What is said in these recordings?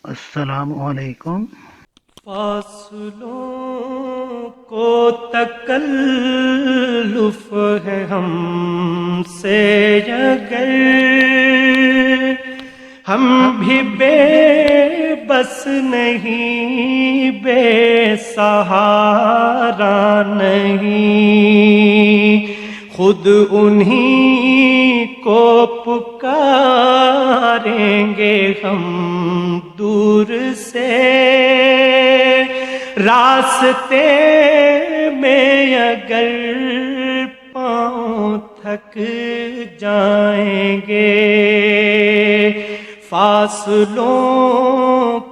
السلام علیکم۔ فاصلوں کو تکلف ہے ہم سے اگر ہم بھی بے بس نہیں، بے سہارا نہیں، خود انہی کو پکاریں گے ہم دور سے، راستے میں اگر پاؤں تھک جائیں گے، فاصلوں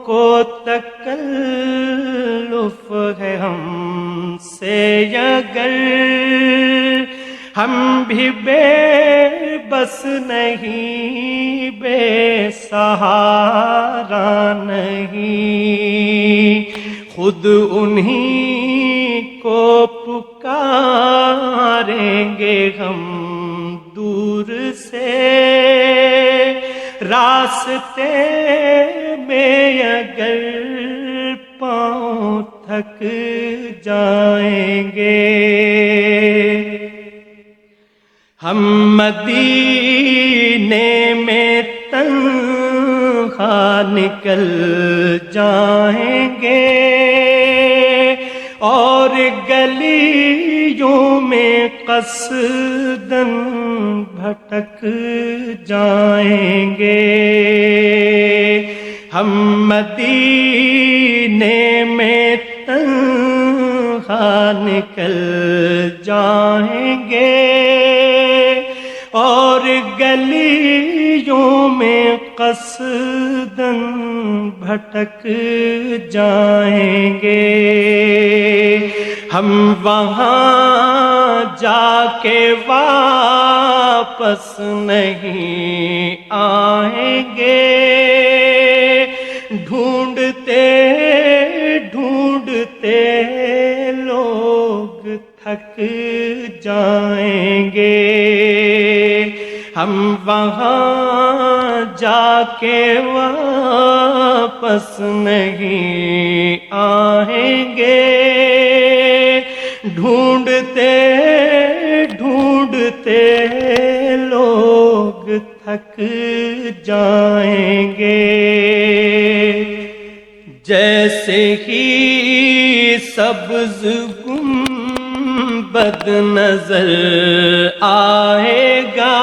کو تکلف ہے ہم سے اگر ہم بھی بے بس نہیں، بے سہارا نہیں، خود انہی کو پکاریں گے ہم دور سے، راستے میں اگر پاؤں تھک جائیں گے، ہم مدینے میں تنہا نکل جائیں گے اور گلیوں میں قصداً بھٹک جائیں گے، ہم مدینے میں تنہا نکل جائیں گے اور گلیوں میں قصداً بھٹک جائیں گے، ہم وہاں جا کے واپس نہیں آئیں گے، ڈھونڈتے ڈھونڈتے لوگ تھک جائیں گے، ہم وہاں جا کے واپس نہیں آئیں گے، ڈھونڈتے ڈھونڈتے لوگ تھک جائیں گے، جیسے ہی سبز گنبد نظر آئے گا،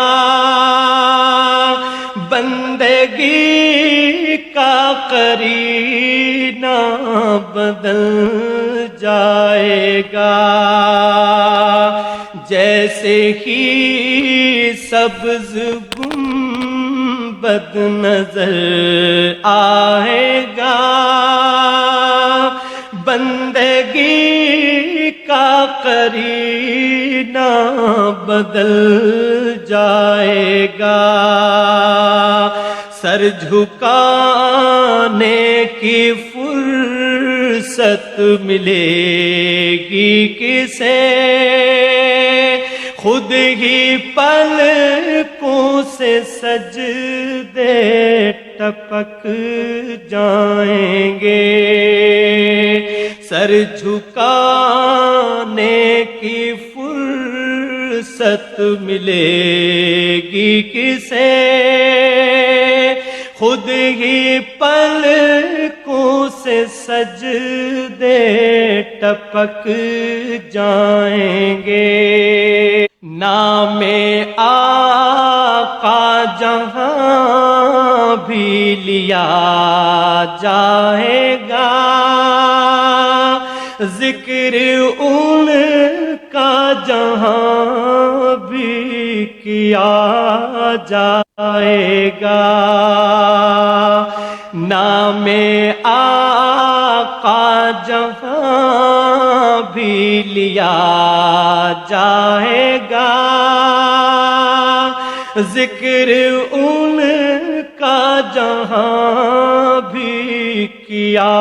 بندگی کا قرینہ بدل جائے گا، جیسے ہی سبز گنبد نظر آئے گا، بندگی کا قرینہ بدل جائے گا، سر جھکانے کی فرصت ملے گی کسے، خود ہی پلکوں سے سجدے ٹپک جائیں گے، سر جھکانے کی فرصت ملے گی کسے، خود ہی پلکوں سے سجدے ٹپک جائیں گے، نام آقا جہاں بھی لیا جائے گا، ذکر ان کا جہاں بھی کیا جائے گا، نام آقا جہاں بھی لیا جائے گا، ذکر ان کا جہاں بھی کیا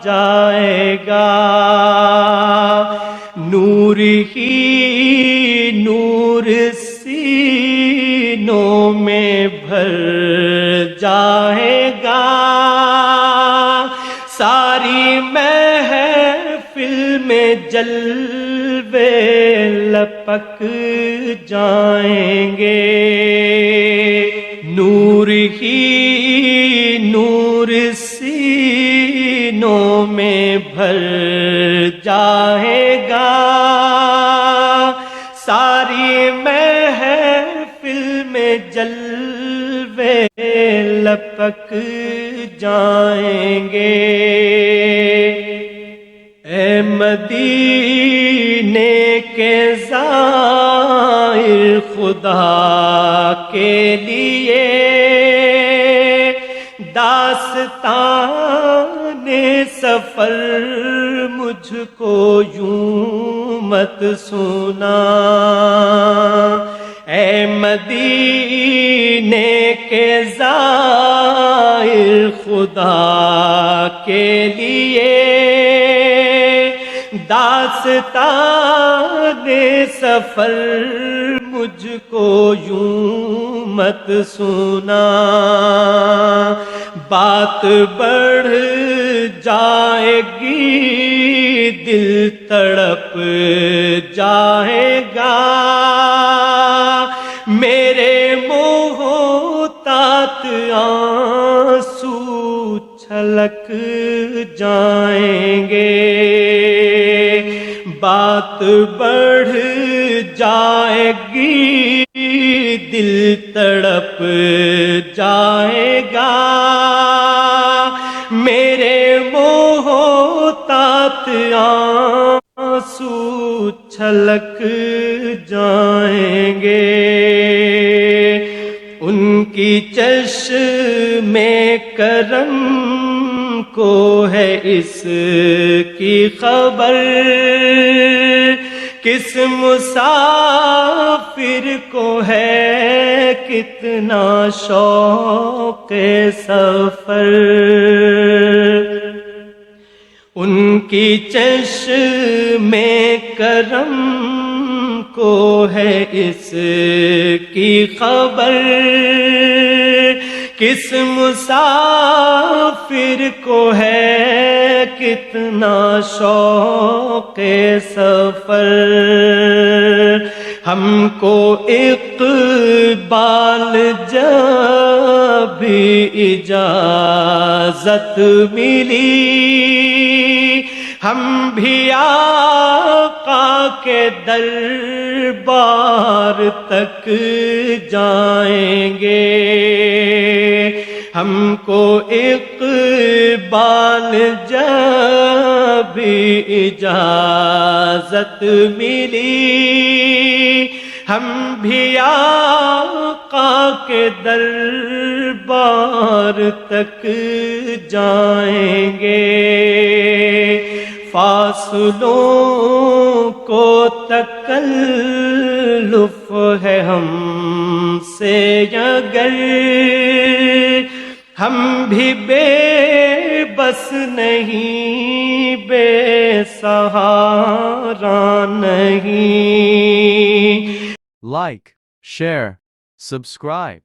جائے گا، نور ہی نور سینوں میں بھر جائے گا، جلوے لپک جائیں گے، نور ہی نور سینوں میں بھر جائے گا، ساری محفل میں جلوے لپک جائیں گے۔ اے مدینے کے زائر خدا کے لیے داستان سفر مجھ کو یوں مت سنا، اے مدینے کے زائر خدا کے لیے داستان سفر مجھ کو یوں مت سنا، بات بڑھ جائے گی دل تڑپ جائے گا، میرے محتاط آنسو چھلک جائیں گے، بات بڑھ جائے گی دل تڑپ جائے گا، میرے محتاط آنسو چھلک جائیں گے، ان کی چشم کرم کو ہے اس کی خبر، کس مسافر کو ہے کتنا شوق سفر، ان کی چشم کرم کو ہے اس کی خبر، کس مسافر کو ہے کتنا شوق سفر، ہم کو اقبال جب اجازت ملی، ہم بھی آقا کے دربار تک جائیں گے، ہم کو اقبال جب اجازت ملی، ہم بھی آقا کے دربار تک جائیں گے، فاصلوں کو تکلف ہے ہم سے اگر، ہم بھی بے بس نہیں بے سہارا نہیں۔ Like, share, subscribe.